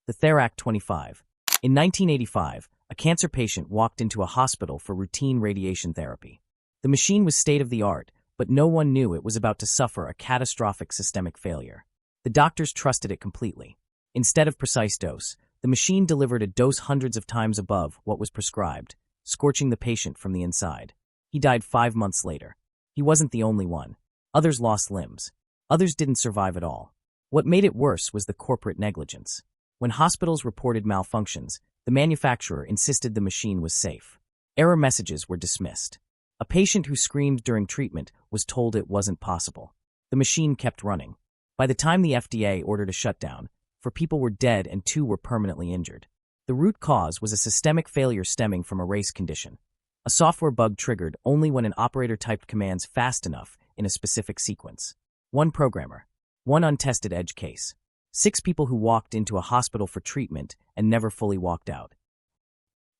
The Therac 25. In 1985, a cancer patient walked into a hospital for routine radiation therapy. The machine was state-of-the-art, but no one knew it was about to suffer a catastrophic systemic failure. The doctors trusted it completely. Instead of precise dose, the machine delivered a dose hundreds of times above what was prescribed, scorching the patient from the inside. He died 5 months later. He wasn't the only one. Others lost limbs. Others didn't survive at all. What made it worse was the corporate negligence. When hospitals reported malfunctions, the manufacturer insisted the machine was safe. Error messages were dismissed. A patient who screamed during treatment was told it wasn't possible. The machine kept running. By the time the FDA ordered a shutdown, 4 people were dead and 2 were permanently injured. The root cause was a systemic failure stemming from a race condition. A software bug triggered only when an operator typed commands fast enough in a specific sequence. 1 programmer. 1 untested edge case. 6 people who walked into a hospital for treatment and never fully walked out.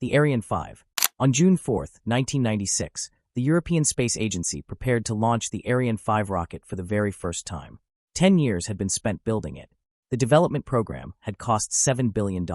The Ariane 5. On June 4, 1996, the European Space Agency prepared to launch the Ariane 5 rocket for the very first time. 10 years had been spent building it. The development program had cost $7 billion.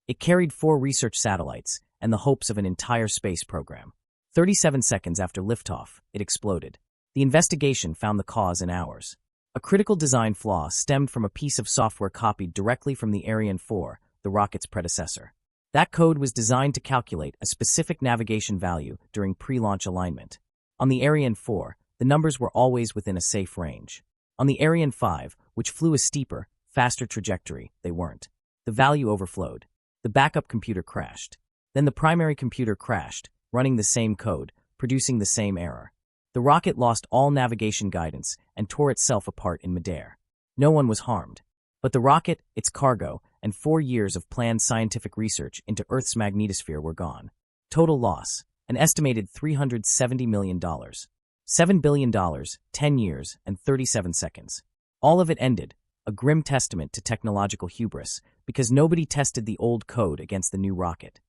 It carried 4 research satellites and the hopes of an entire space program. 37 seconds after liftoff, it exploded. The investigation found the cause in hours. A critical design flaw stemmed from a piece of software copied directly from the Ariane 4, the rocket's predecessor. That code was designed to calculate a specific navigation value during pre-launch alignment. On the Ariane 4, the numbers were always within a safe range. On the Ariane 5, which flew a steeper, faster trajectory, they weren't. The value overflowed. The backup computer crashed. Then the primary computer crashed, running the same code, producing the same error. The rocket lost all navigation guidance and tore itself apart in midair. No one was harmed. But the rocket, its cargo, and 4 years of planned scientific research into Earth's magnetosphere were gone. Total loss, an estimated $370 million. $7 billion, 10 years, and 37 seconds. All of it ended, a grim testament to technological hubris, because nobody tested the old code against the new rocket.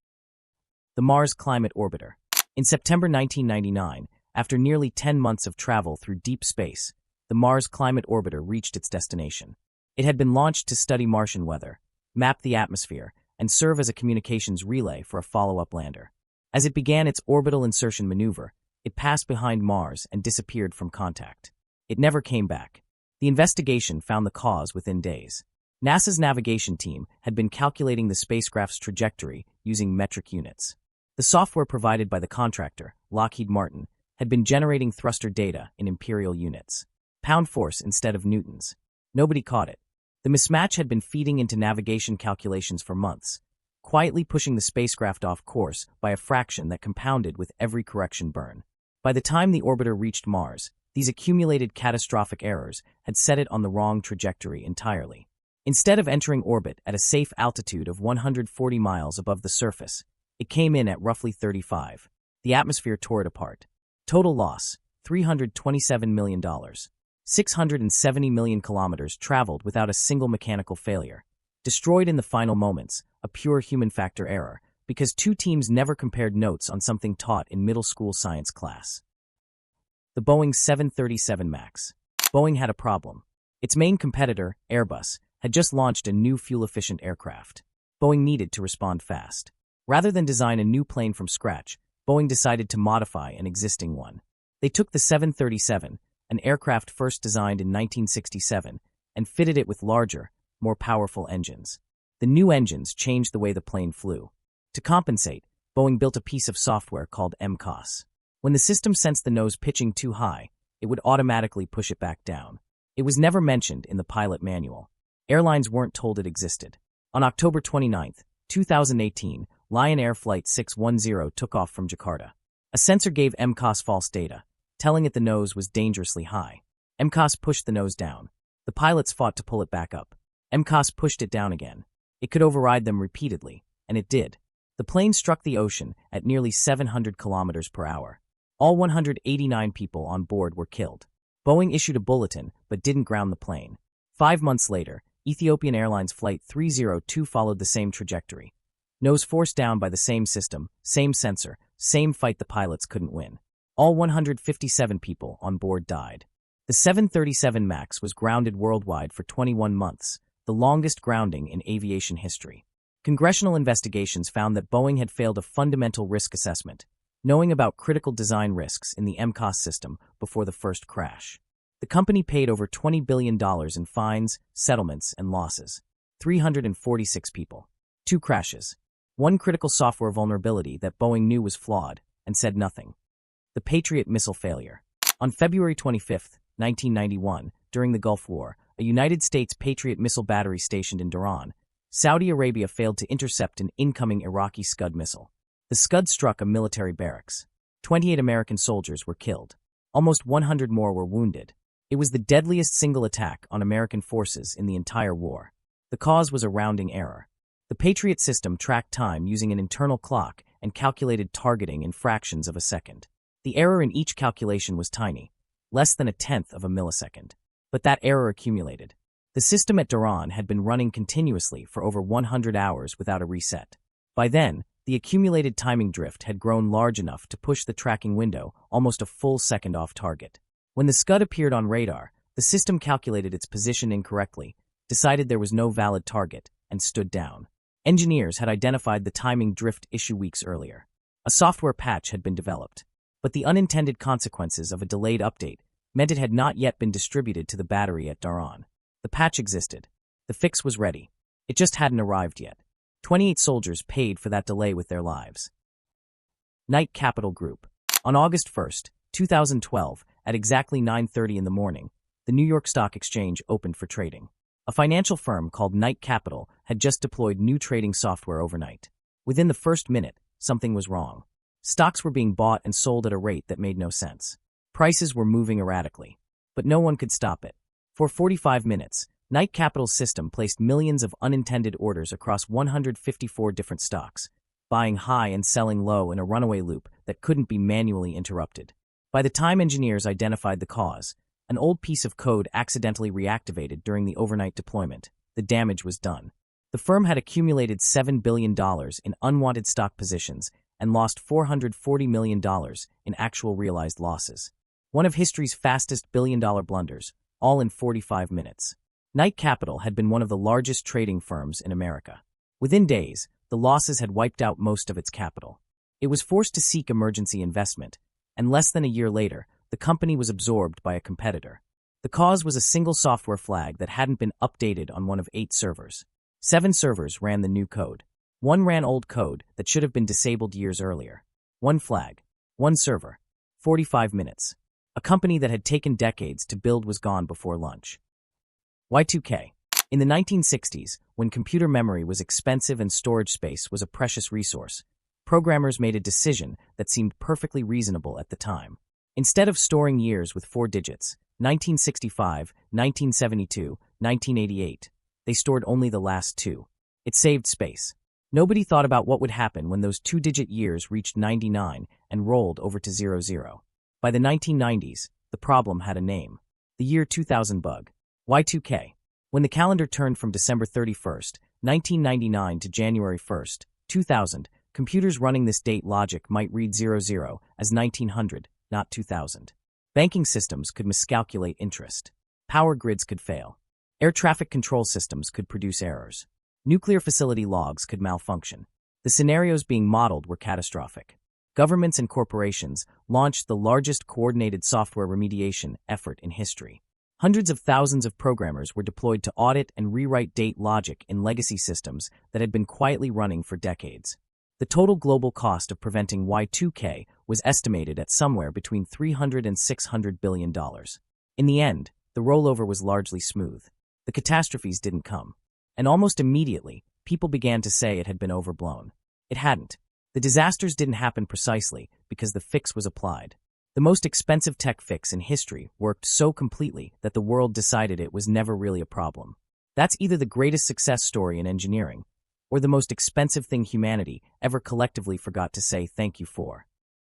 The Mars Climate Orbiter. In September 1999, after nearly 10 months of travel through deep space, the Mars Climate Orbiter reached its destination. It had been launched to study Martian weather, map the atmosphere, and serve as a communications relay for a follow-up lander. As it began its orbital insertion maneuver, it passed behind Mars and disappeared from contact. It never came back. The investigation found the cause within days. NASA's navigation team had been calculating the spacecraft's trajectory using metric units. The software provided by the contractor, Lockheed Martin, had been generating thruster data in imperial units. Pound force instead of newtons. Nobody caught it. The mismatch had been feeding into navigation calculations for months, quietly pushing the spacecraft off course by a fraction that compounded with every correction burn. By the time the orbiter reached Mars, these accumulated catastrophic errors had set it on the wrong trajectory entirely. Instead of entering orbit at a safe altitude of 140 miles above the surface, it came in at roughly 35. The atmosphere tore it apart. Total loss, $327 million. 670 million kilometers traveled without a single mechanical failure. Destroyed in the final moments, a pure human factor error, because 2 teams never compared notes on something taught in middle school science class. The Boeing 737 MAX. Boeing had a problem. Its main competitor, Airbus, had just launched a new fuel-efficient aircraft. Boeing needed to respond fast. Rather than design a new plane from scratch, Boeing decided to modify an existing one. They took the 737, an aircraft first designed in 1967, and fitted it with larger, more powerful engines. The new engines changed the way the plane flew. To compensate, Boeing built a piece of software called MCOS. When the system sensed the nose pitching too high, it would automatically push it back down. It was never mentioned in the pilot manual. Airlines weren't told it existed. On October 29, 2018, Lion Air Flight 610 took off from Jakarta. A sensor gave MCOS false data, telling it the nose was dangerously high. MCOS pushed the nose down. The pilots fought to pull it back up. MCOS pushed it down again. It could override them repeatedly, and it did. The plane struck the ocean at nearly 700 kilometers per hour. All 189 people on board were killed. Boeing issued a bulletin but didn't ground the plane. 5 months later, Ethiopian Airlines Flight 302 followed the same trajectory. Nose forced down by the same system, same sensor, same fight the pilots couldn't win. All 157 people on board died. The 737 MAX was grounded worldwide for 21 months, the longest grounding in aviation history. Congressional investigations found that Boeing had failed a fundamental risk assessment, knowing about critical design risks in the MCOS system before the first crash. The company paid over $20 billion in fines, settlements, and losses. 346 people. 2 crashes. 1 critical software vulnerability that Boeing knew was flawed and said nothing. The Patriot missile failure. On February 25, 1991, during the Gulf War, a United States Patriot missile battery stationed in Dhahran, Saudi Arabia failed to intercept an incoming Iraqi Scud missile. The Scud struck a military barracks. 28 American soldiers were killed. Almost 100 more were wounded. It was the deadliest single attack on American forces in the entire war. The cause was a rounding error. The Patriot system tracked time using an internal clock and calculated targeting in fractions of a second. The error in each calculation was tiny, less than 1/10 of a millisecond. But that error accumulated. The system at Dhahran had been running continuously for over 100 hours without a reset. By then, the accumulated timing drift had grown large enough to push the tracking window almost a full second off target. When the Scud appeared on radar, the system calculated its position incorrectly, decided there was no valid target, and stood down. Engineers had identified the timing drift issue weeks earlier. A software patch had been developed, but the unintended consequences of a delayed update meant it had not yet been distributed to the battery at Dhahran. The patch existed. The fix was ready. It just hadn't arrived yet. 28 soldiers paid for that delay with their lives. Knight Capital Group. On August 1, 2012, at exactly 9:30 in the morning, the New York Stock Exchange opened for trading. A financial firm called Knight Capital had just deployed new trading software overnight. Within the first minute, something was wrong. Stocks were being bought and sold at a rate that made no sense. Prices were moving erratically, but no one could stop it. For 45 minutes, Knight Capital's system placed millions of unintended orders across 154 different stocks, buying high and selling low in a runaway loop that couldn't be manually interrupted. By the time engineers identified the cause, an old piece of code accidentally reactivated during the overnight deployment. The damage was done. The firm had accumulated $7 billion in unwanted stock positions and lost $440 million in actual realized losses. One of history's fastest billion-dollar blunders, all in 45 minutes. Knight Capital had been one of the largest trading firms in America. Within days, the losses had wiped out most of its capital. It was forced to seek emergency investment, and less than a year later, the company was absorbed by a competitor. The cause was a single software flag that hadn't been updated on one of 8 servers. 7 servers ran the new code. 1 ran old code that should have been disabled years earlier. 1 flag. 1 server. 45 minutes. A company that had taken decades to build was gone before lunch. Y2K. In the 1960s, when computer memory was expensive and storage space was a precious resource, programmers made a decision that seemed perfectly reasonable at the time. Instead of storing years with 4 digits, 1965, 1972, 1988, they stored only the last 2. It saved space. Nobody thought about what would happen when those 2-digit years reached 99 and rolled over to 00. By the 1990s, the problem had a name. The year 2000 bug. Y2K. When the calendar turned from December 31st, 1999 to January 1st, 2000, computers running this date logic might read 00 as 1900, not 2000. Banking systems could miscalculate interest. Power grids could fail. Air traffic control systems could produce errors. Nuclear facility logs could malfunction. The scenarios being modeled were catastrophic. Governments and corporations launched the largest coordinated software remediation effort in history. Hundreds of thousands of programmers were deployed to audit and rewrite date logic in legacy systems that had been quietly running for decades. The total global cost of preventing Y2K was estimated at somewhere between $300 and $600 billion. In the end, the rollover was largely smooth. The catastrophes didn't come. And almost immediately, people began to say it had been overblown. It hadn't. The disasters didn't happen precisely because the fix was applied. The most expensive tech fix in history worked so completely that the world decided it was never really a problem. That's either the greatest success story in engineering, or the most expensive thing humanity ever collectively forgot to say thank you for.